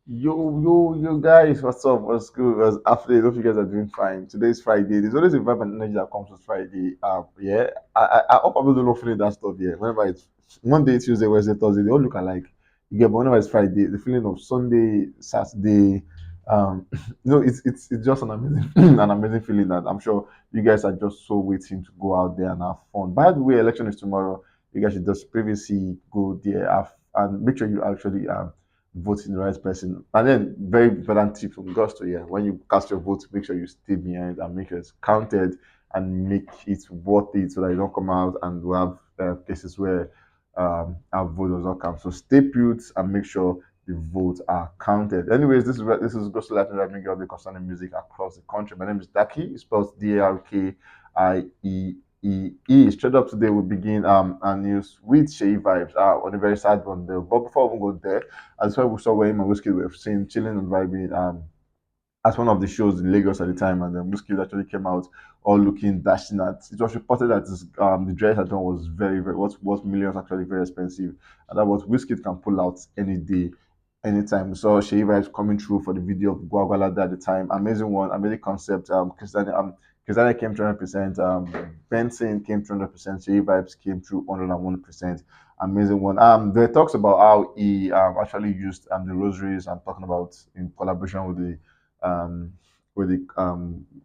Yo, guys, what's up? What's good? What's after? Hope you guys are doing fine. Today's Friday. There's always a vibe and energy that comes with Friday. Yeah, I hope I'm not feeling that stuff. Yeah, whenever it's Monday, Tuesday, Wednesday, Thursday, they all look alike. You get, but whenever it's Friday, the feeling of Sunday, Saturday, it's just an amazing, an amazing feeling that I'm sure you guys are just so waiting to go out there and have fun. By the way, election is tomorrow. You guys should just previously go there and make sure you actually voting the right person. And then very important tip from Gusto, yeah. When you cast your vote, make sure you stay behind and make sure it's counted and make it worth it so that you don't come out and we have cases where our vote does not count. So stay put and make sure the votes are counted. Anyways, this is Gusto Life and bringing up the concerning music across the country. My name is Daki. It's spelled Darkie. Straight up today, we begin our news with Seyi Vibes on a very sad one there. But before we go there, as well we saw where him and Whiskey were seen chilling and vibing at one of the shows in Lagos at the time, and then Whiskey actually came out all looking dashing at. It was reported that the dress at was very was millions actually very expensive, and that was Whiskey can pull out any day. Anytime. So Shea Vibes coming through for the video of Guagualada at the time. Amazing one, amazing concept. Kizani came 200%. Benson came 200%. Shea Vibes came through 101%. Amazing one. There talks about how he actually used the rosaries and talking about in collaboration um with the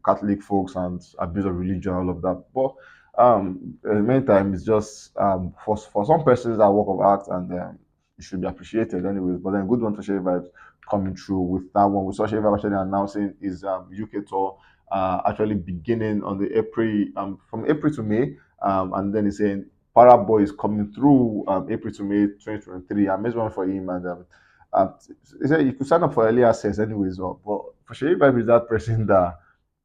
Catholic folks and abuse of religion, all of that. But in the meantime, it's just for some persons that work of art and it should be appreciated anyways. But then good one for Shea Vibes coming through with that one. We saw Shea Vibes actually announcing his UK tour actually beginning on the April from April to May. And then he's saying Paraboy is coming through April to May 2023. Amazing one for him and he said you could sign up for early access anyways. But for Shea Vibes is that person that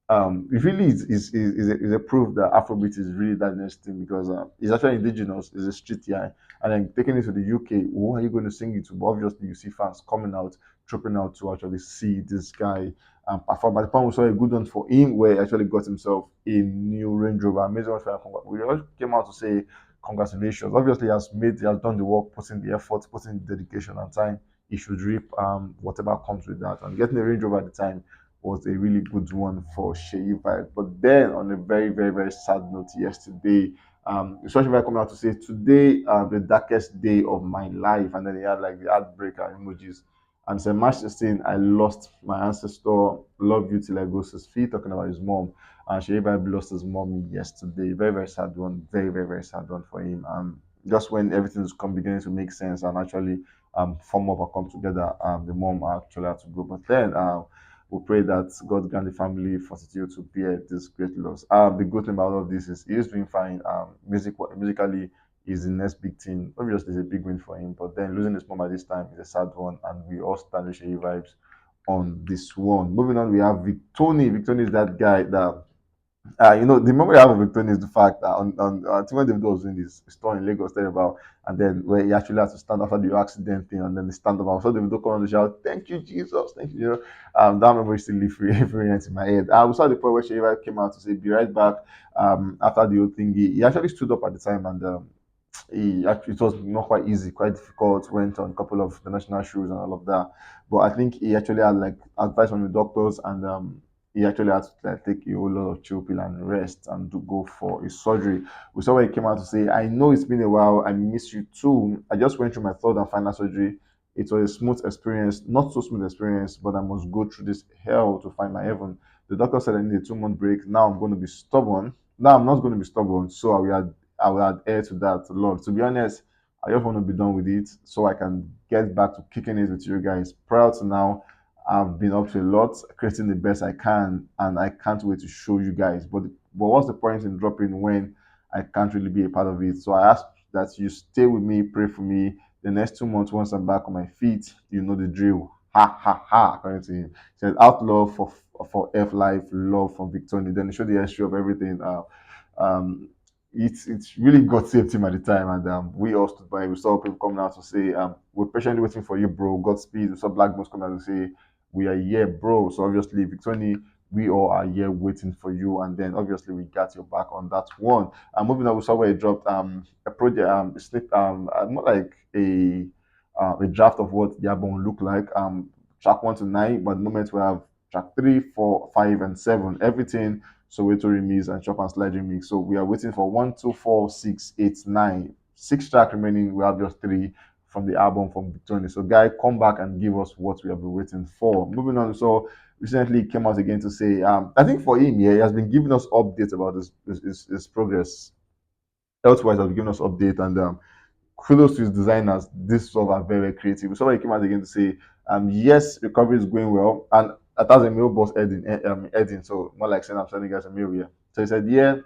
it really is a proof that Afrobeat is really that next thing because it's actually indigenous, it's a street guy, and then taking it to the UK, who are you going to sing it to? But obviously, you see fans coming out, trooping out to actually see this guy perform. By the time we saw a good one for him, where he actually got himself a new Range Rover. Amazing one for him. We all came out to say congratulations. Obviously, he has done the work, putting the effort, putting the dedication and time. He should reap whatever comes with that. And getting a Range Rover at the time was a really good one for Seyi Vibe. But then, on a very sad note, yesterday, Social Vibe coming out to say today, the darkest day of my life, and then he had like the heartbreaker emojis. And said, March 16, I lost my ancestor. Love you till I go 6 feet. Talking about his mom. And Seyi Vibe lost his mom yesterday. Very sad one. Very sad one for him. Just when everything's beginning to make sense and actually form up and come together, the mom actually had to go. But then we pray that God grant the family fortitude to bear this great loss. The good thing about all of this is he is doing fine. Musically is the next big thing. Obviously, it's a big win for him, but then losing his mom at this time is a sad one, and we all stand with Shea vibes on this one. Moving on, we have Victony. Victony is that guy that the memory I have of Victoria is the fact that on I think when Davido was doing this store in Lagos, there about, and then where he actually had to stand after the accident thing, and then the stand up. I saw Davido come on the shout, "Thank you, Jesus, thank you." That memory still live free in my head. I saw the point where Sheva came out to say, "Be right back." After the whole thing, he actually stood up at the time, and he actually it was not quite easy, quite difficult. Went on a couple of the national shows and all of that, but I think he actually had like advice from the doctors and he actually had to like, take a whole lot of chill pill and rest and to go for his surgery. We saw where he came out to say, I know it's been a while, I miss you too. I just went through my third and final surgery. It was a smooth experience, not so smooth experience, but I must go through this hell to find my heaven. The doctor said I need a 2 month break. Now I'm going to be stubborn. Now I'm not going to be stubborn, so I will adhere to that, Lord. To be honest, I just want to be done with it so I can get back to kicking it with you guys. Prior to now, I've been up to a lot, creating the best I can, and I can't wait to show you guys. But what's the point in dropping when I can't really be a part of it? So I ask that you stay with me, pray for me. The next 2 months, once I'm back on my feet, you know the drill. Ha ha ha! According to him, he said outlaw for F life, love from Victony. Then he showed the history of everything. Um, it's really God saved him at the time, and we all stood by. We saw people coming out to say, "We're patiently waiting for you, bro. Godspeed." We saw Black Boss coming out to say, "We are here, bro." So obviously, Victoria, we all are here waiting for you, and then obviously we got your back on that one. And moving on, we saw where he dropped a project a snip more like a draft of what the album will look like. track 1 to 9, but at the moment we have track 3, 4, 5, and 7. Everything Soweto remix and Chop and Slide remix. So we are waiting for 1, 2, 4, 6, 8, 9. 6 track remaining. We have just three from the album from Victony. So guy, come back and give us what we have been waiting for. Moving on. So recently he came out again to say, I think for him, yeah, he has been giving us updates about his progress. Elsewise, has been giving us update, and kudos to his designers. This sort are very, very creative. Somebody came out again to say, yes, recovery is going well, and that has a mail boss Edin, so more like saying I'm sending you guys a mail here. So he said, yeah,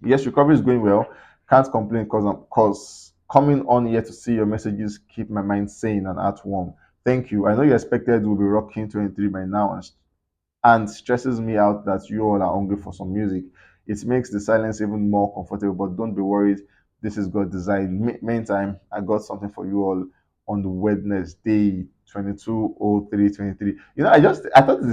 yes, recovery is going well. Can't complain because coming on here to see your messages keep my mind sane and at warm. Thank you. I know you expected we'll be rocking 23 by now, and stresses me out that you all are hungry for some music. It makes the silence even more comfortable, but don't be worried. This is God design. Meantime, I got something for you all on the Wednesday, 22/03/23. I thought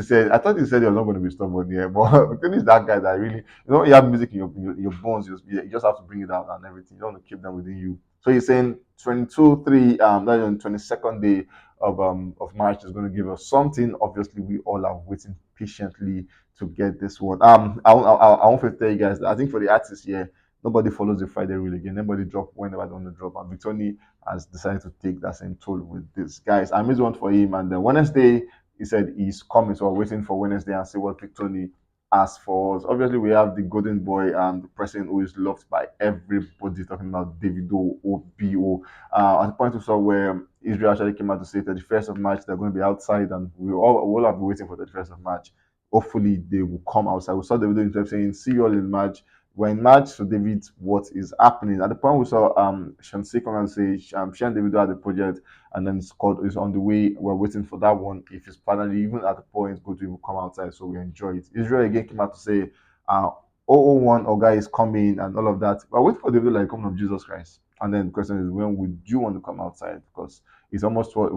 he said he was not going to be stubborn here, but the thing is that guy that really, you have music in your bones, you just have to bring it out and everything. You don't want to keep them within you. So he's saying 22/3, that's on 22nd day of March is going to give us something. Obviously, we all are waiting patiently to get this one. I want to tell you guys that I think for the artists here, nobody follows the Friday rule again. Nobody drop whenever they want to drop, and Victony has decided to take that same toll with this. Guys, I missed one for him, and then Wednesday he said he's coming, so we're waiting for Wednesday and see what Victony as for us. Obviously, we have the golden boy, the person who is loved by everybody, talking about Davido, OBO. At the point we saw where Israel actually came out to say 31st of March they're going to be outside, and we all have been waiting for 31st of March. Hopefully, they will come outside. We saw Davido himself saying, "See you all in March." We're in March, so David, what is happening? At the point we saw Shansi come and say, she and Davido had the project, and then it's on the way. We're waiting for that one. If it's finally even at the point good to even come outside, so we enjoy it. Israel again came out to say, 001 Oga is coming and all of that. But wait for David like coming of Jesus Christ. And then the question is, when would you want to come outside? Because it's almost what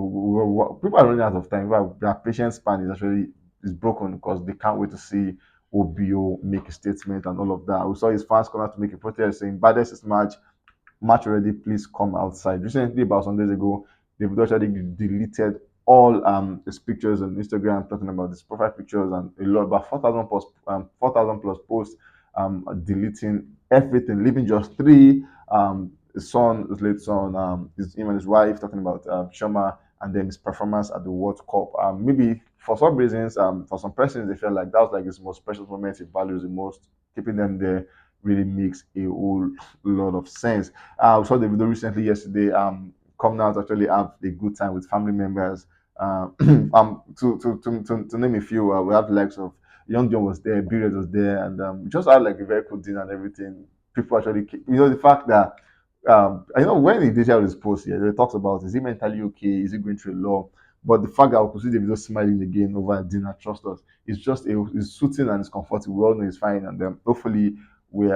people are running out of time. Their patience span is broken because they can't wait to see OBO make a statement and all of that. We saw his fans come out to make a protest saying, "Baddest is match already, please come outside." Recently, about some days ago, they've actually deleted all his pictures on Instagram, talking about his profile pictures and a lot, about 4,000 plus posts, deleting everything, leaving just three. His son, his late son, him and his wife, talking about Shoma, and then his performance at the World Cup. Maybe for some reasons, for some persons, they felt like that was like his most precious moment. He values the most. Keeping them there really makes a whole lot of sense. We saw the video recently yesterday. Coming out actually have a good time with family members. To name a few, we have the likes of Young John was there, Beard was there, and we just had like a very cool dinner and everything. People actually, the fact that I know when he did share his post here, they talks about is he mentally okay, is he going through a lot? But the fact that we could see the video smiling again over dinner, trust us, it's soothing and it's comforting. We all know it's fine, and hopefully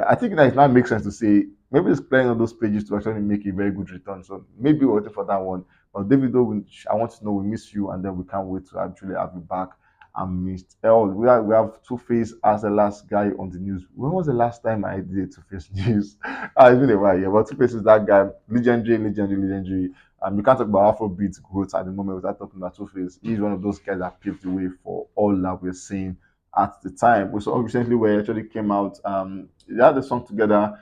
I think that it now makes sense to say maybe it's playing on those pages to actually make a very good return. So maybe we're waiting for that one. But Davido, I want to know we miss you, and then we can't wait to actually have you back. I missed. We have TwoFace as the last guy on the news. When was the last time I did TwoFace news? It's been a while, yeah. But TwoFace is that guy, legendary. You can't talk about Afrobeat growth at the moment without talking about TwoFace. He's one of those guys that paved the way for all that we're seeing at the time. We saw recently where it actually came out. They had a song together,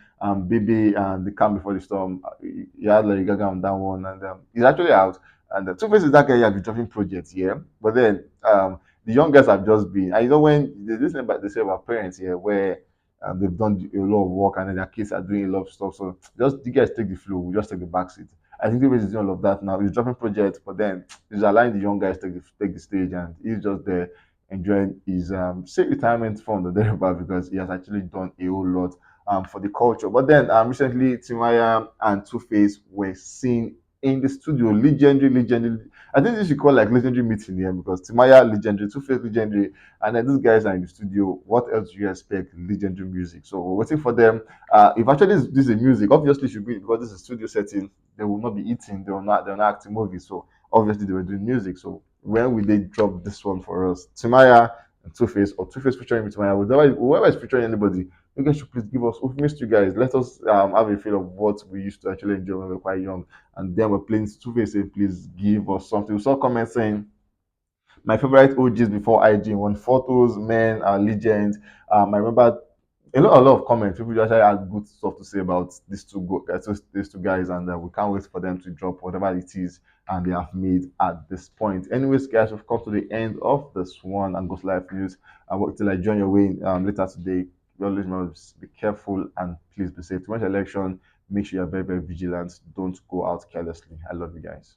Baby and The Calm Before the Storm. He had Larry Gaga on that one, and he's actually out. And TwoFace is that guy you have been dropping projects, yeah. But then the young guys have just been, and when they say about parents here, where they've done a lot of work and then their kids are doing a lot of stuff. So just you guys take the flow, we just take the back seat. I think TwoFace is doing all of that now. He's dropping projects, but then he's allowing the young guys to take the stage, and he's just there enjoying his say retirement fund or thereabout because he has actually done a whole lot for the culture. But then recently Timaya and TwoFace were seen in the studio, legendary. I think this should call like legendary meeting here because Timaya legendary, TwoFace legendary, and then these guys are in the studio. What else do you expect? Legendary music. So we're waiting for them. If actually this is music, obviously should be because this is studio setting. They will not be eating. They're not acting movies. So obviously they were doing music. So when will they drop this one for us? Timaya and TwoFace, or TwoFace featuring with Timaya, whoever is featuring anybody, you guys should please give us. We've missed you guys. Let us have a feel of what we used to actually enjoy when we were quite young. And then we're playing TwoFace saying, please give us something. We saw comments saying my favorite OGs before IG on photos, men, legends. I remember a lot of comments. People just actually had good stuff to say about these two guys, and we can't wait for them to drop whatever it is and they have made at this point. Anyways, guys, we've come to the end of this one and Ghost Life News. I work till I join your way later today. You always must be careful and please be safe. To watch election, make sure you're very, very vigilant. Don't go out carelessly. I love you guys.